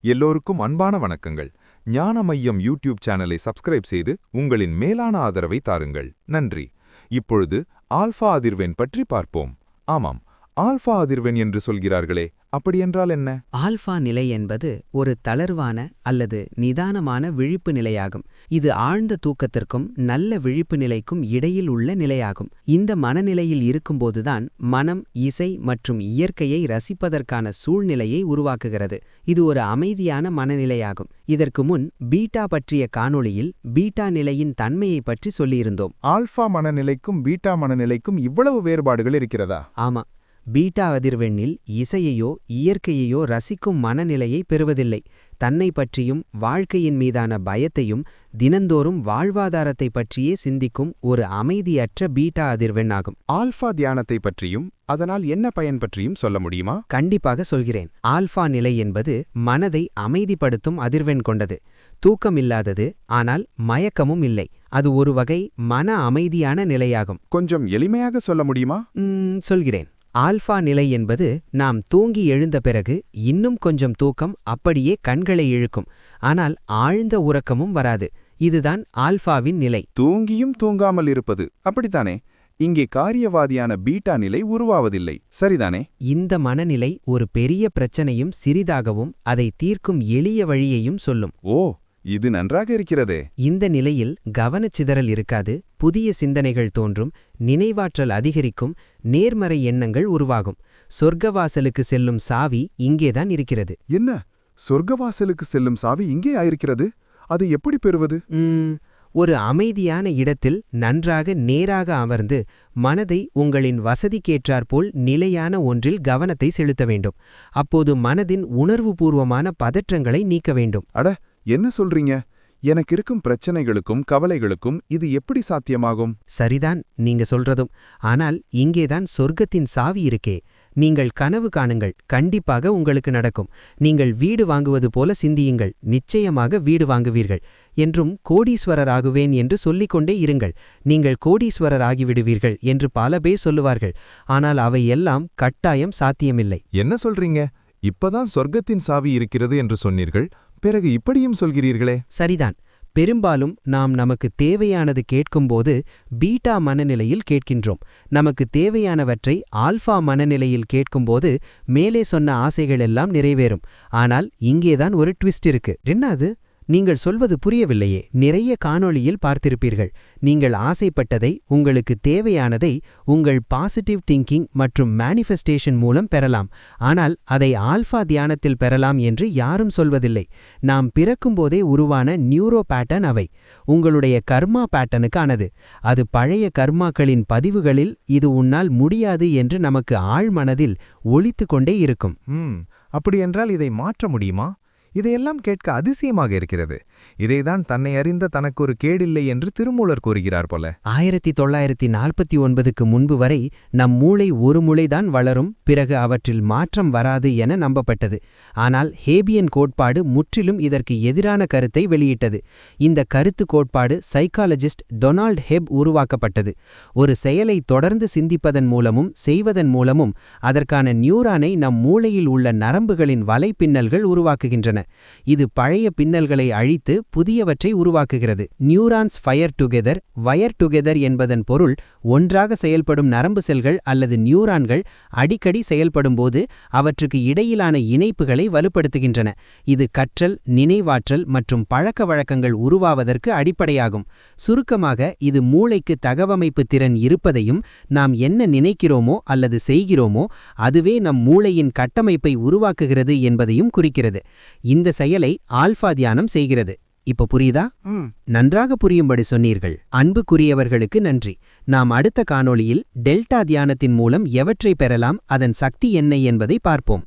எல்லோருக்கும் அன்பான வணக்கங்கள். ஞான மையம் யூடியூப் சேனலை சப்ஸ்கிரைப் செய்து உங்களின் மேலான ஆதரவை தாருங்கள். நன்றி. இப்பொழுது ஆல்ஃபா அதிர்வெண் பற்றி பார்ப்போம். ஆமாம், ஆல்ஃபா அதிர்வெண் என்று சொல்கிறார்களே, அப்படியென்றால் என்ன? ஆல்ஃபா நிலை என்பது ஒரு தளர்வான அல்லது நிதானமான விழிப்பு நிலையாகும். இது ஆழ்ந்த தூக்கத்திற்கும் நல்ல விழிப்பு நிலைக்கும் இடையில் உள்ள நிலையாகும். இந்த மனநிலையில் இருக்கும்போதுதான் மனம் இசை மற்றும் இயற்கையை ரசிப்பதற்கான சூழ்நிலையை உருவாக்குகிறது. இது ஒரு அமைதியான மனநிலையாகும். இதற்கு முன் பீட்டா பற்றிய காணொளியில் பீட்டா நிலையின் தன்மையை பற்றி சொல்லியிருந்தோம். ஆல்ஃபா மனநிலைக்கும் பீட்டா மனநிலைக்கும் இவ்வளவு வேறுபாடுகள் இருக்கிறதா? ஆமா, பீட்டா அதிர்வெண்ணில் இசையையோ இயற்கையையோ ரசிக்கும் மனநிலையை பெறுவதில்லை. தன்னை பற்றியும் வாழ்க்கையின் மீதான பயத்தையும் தினந்தோறும் வாழ்வாதாரத்தை பற்றியே சிந்திக்கும் ஒரு அமைதியற்ற பீட்டா அதிர்வெண் ஆகும். ஆல்ஃபா தியானத்தை பற்றியும் அதனால் என்ன பயன் பற்றியும் சொல்ல முடியுமா? கண்டிப்பாக சொல்கிறேன். ஆல்ஃபா நிலை என்பது மனதை அமைதிப்படுத்தும் அதிர்வெண் கொண்டது. தூக்கமில்லாதது, ஆனால் மயக்கமும் இல்லை. அது ஒரு வகை மன அமைதியான நிலையாகும். கொஞ்சம் எளிமையாக சொல்ல முடியுமா? சொல்கிறேன். ஆல்ஃபா நிலை என்பது நாம் தூங்கி எழுந்த பிறகு இன்னும் கொஞ்சம் தூக்கம் அப்படியே கண்களை இழுக்கும். ஆனால் ஆழ்ந்த உறக்கமும் வராது. இதுதான் ஆல்ஃபாவின் நிலை. தூங்கியும் தூங்காமல் இருப்பது, அப்படித்தானே? இங்கே காரியவாதியான பீட்டா நிலை உருவாவதில்லை, சரிதானே? இந்த மனநிலை ஒரு பெரிய பிரச்சனையும் சிறிதாகவும் அதை தீர்க்கும் எளிய வழியையும் சொல்லும். ஓ, இது நன்றாக இருக்கிறதே. இந்த நிலையில் கவனச்சிதறல் இருக்காது. புதிய சிந்தனைகள் தோன்றும், நினைவாற்றல் அதிகரிக்கும், நேர்மறை எண்ணங்கள் உருவாகும். சொர்க்கவாசலுக்கு செல்லும் சாவி இங்கேதான் இருக்கிறது. என்ன, சொர்க்கவாசலுக்கு செல்லும் சாவி இங்கே ஆயிருக்கிறது? அதை எப்படி பெறுவது? ஒரு அமைதியான இடத்தில் நன்றாக நேராக அமர்ந்து மனதை உங்களின் வசதிக்கேற்றாற்போல் நிலையான ஒன்றில் கவனத்தை செலுத்த வேண்டும். அப்போது மனதின் உணர்வுபூர்வமான பதற்றங்களை நீக்க வேண்டும். அட, என்ன சொல்றீங்க? எனக்கு இருக்கும் பிரச்சனைகளுக்கும் கவலைகளுக்கும் இது எப்படி சாத்தியமாகும்? சரிதான் நீங்க சொல்றதும். ஆனால் இங்கேதான் சொர்க்கத்தின் சாவி இருக்கே. நீங்கள் கனவு காணுங்கள், கண்டிப்பாக உங்களுக்கு நடக்கும். நீங்கள் வீடு வாங்குவது போல சிந்தியுங்கள், நிச்சயமாக வீடு வாங்குவீர்கள். என்றும் கோடீஸ்வரராகுவேன் என்று சொல்லிக்கொண்டே இருங்கள், நீங்கள் கோடீஸ்வரராகிவிடுவீர்கள் என்று பல பேர் சொல்லுவார்கள். ஆனால் அவை எல்லாம் கட்டாயம் சாத்தியமில்லை. என்ன சொல்றீங்க? இப்பதான் சொர்க்கத்தின் சாவி இருக்கிறது என்று சொன்னீர்கள், பிறகு இப்படியும் சொல்கிறீர்களே. சரிதான். பெரும்பாலும் நாம் நமக்கு தேவையானது கேட்கும்போது பீட்டா மனநிலையில் கேட்கின்றோம். நமக்கு தேவையானவற்றை ஆல்ஃபா மனநிலையில் கேட்கும்போது மேலே சொன்ன ஆசைகளெல்லாம் நிறைவேறும். ஆனால் இங்கேதான் ஒரு ட்விஸ்ட் இருக்கு. என்ன அது? நீங்கள் சொல்வது புரியவில்லையே. நிறைய காணொளியில் பார்த்திருப்பீர்கள். நீங்கள் ஆசைப்பட்டதை, உங்களுக்கு தேவையானதை உங்கள் பாசிட்டிவ் திங்கிங் மற்றும் மேனிஃபெஸ்டேஷன் மூலம் பெறலாம். ஆனால் அதை ஆல்ஃபா தியானத்தில் பெறலாம் என்று யாரும் சொல்வதில்லை. நாம் பிறக்கும்போதே உருவான நியூரோ பேட்டர்ன் அவை. உங்களுடைய கர்மா பேட்டனுக்கானது. அது பழைய கர்மாக்களின் பதிவுகளில் இது உன்னால் முடியாது என்று நமக்கு ஆழ்மனதில் ஒலித்து கொண்டே இருக்கும். அப்படியென்றால் இதை மாற்ற முடியுமா? இதையெல்லாம் கேட்க அதிசயமாக இருக்கிறது. இதைதான் தன்னை அறிந்த தனக்கு ஒரு கேடில்லை என்று திருமூலர் கூறுகிறார் போல. 1949க்கு முன்பு வரை நம் மூளை ஒரு முளைதான் வளரும், பிறகு அவற்றில் மாற்றம் வராது என நம்பப்பட்டது. ஆனால் ஹேபியன் கோட்பாடு முற்றிலும் இதற்கு எதிரான கருத்தை வெளியிட்டது. இந்த கருத்து கோட்பாடு சைக்காலஜிஸ்ட் டொனால்ட் ஹெப் உருவாக்கப்பட்டது. ஒரு செயலை தொடர்ந்து சிந்திப்பதன் மூலமும் செய்வதன் மூலமும் அதற்கான நியூரானை நம் மூளையில் உள்ள நரம்புகளின் வலைப்பின்னல்கள் உருவாக்குகின்றன. இது பழைய பின்னல்களை அழித்து புதியவற்றை உருவாக்குகிறது. Neurons fire together. Wire together என்பதன் பொருள் ஒன்றாக செயல்படும் நரம்பு செல்கள் அல்லது நியூரான்கள் அடிக்கடி செயல்படும்போது அவற்றுக்கு இடையிலான இணைப்புகளை வலுப்படுத்துகின்றன. இது கற்றல், நினைவாற்றல் மற்றும் பழக்க வழக்கங்கள் உருவாவதற்கு அடிப்படையாகும். சுருக்கமாக, இது மூளைக்கு தகவமைப்பு திறன் இருப்பதையும் நாம் என்ன நினைக்கிறோமோ அல்லது செய்கிறோமோ அதுவே நம் மூளையின் கட்டமைப்பை உருவாக்குகிறது என்பதையும் குறிக்கிறது. இந்த செயலை ஆல்ஃபா தியானம் செய்கிறது. இப்ப புரியுதா? நன்றாக புரியும்படி சொன்னீர்கள். அன்புக்குரியவர்களுக்கு நன்றி. நாம் அடுத்த காணொளியில் டெல்டா தியானத்தின் மூலம் எவற்றை பெறலாம், அதன் சக்தி என்ன என்பதை பார்ப்போம்.